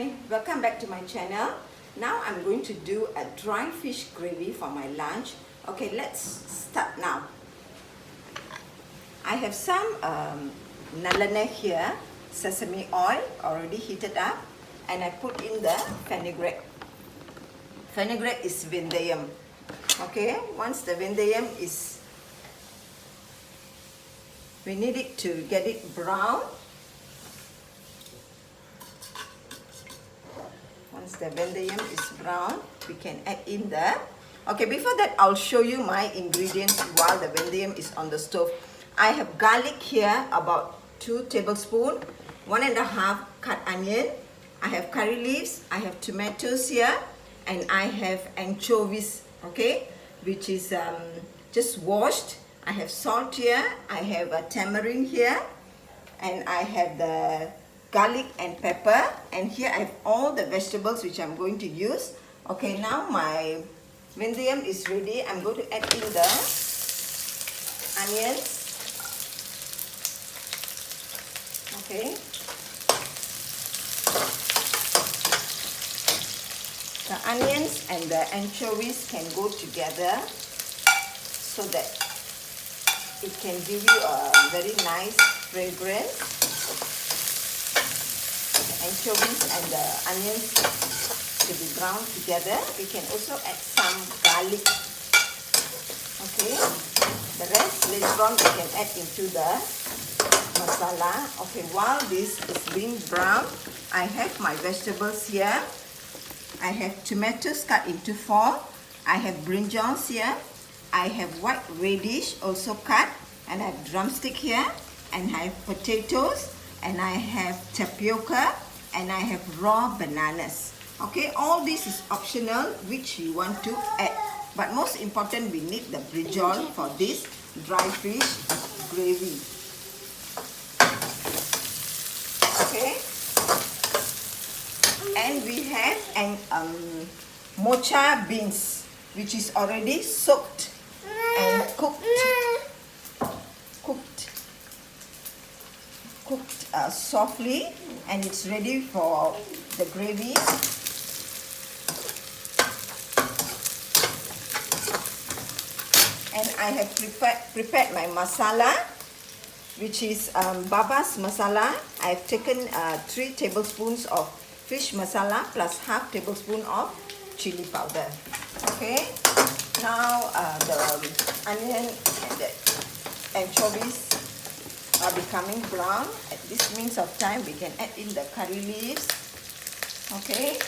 Welcome back to my channel. Now I'm going to do a dry fish gravy for my lunch. Okay, let's start now. I have some nalane here, sesame oil already heated up, and I put in the fenugreek. Fenugreek is vendayam. Okay, once the vendayam is, we need it to get it brown. Once the vendayam is brown, we can add in the... Okay, before that, I'll show you my ingredients while the vendayam is on the stove. I have garlic here, about 2 tablespoons, 1.5 cut onion. I have curry leaves, I have tomatoes here, and I have anchovies, okay, which is just washed. I have salt here, I have a tamarind here, and I have the garlic and pepper, and here I have all the vegetables which I'm going to use. Okay, now my vendayam is ready. I'm going to add in the onions. Okay, the onions and the anchovies can go together so that it can give you a very nice fragrance. Anchovies and the onions to be browned together. We can also add some garlic. Okay, the rest later on we can add into the masala. Okay, while this is being browned, I have my vegetables here. I have tomatoes cut into 4. I have brinjals here. I have white radish also cut, and I have drumstick here, and I have potatoes, and I have tapioca, and I have raw bananas. Okay, all this is optional which you want to add, but most important, we need the brinjal for this dry fish gravy. Okay, and we have an mocha beans which is already soaked and cooked softly, and it's ready for the gravy. And I have prepared my masala, which is Baba's masala. I've taken 3 tablespoons of fish masala plus half tablespoon of chili powder. Okay, now the onion and the anchovies are becoming brown. At this means of time, we can add in the curry leaves. Okay,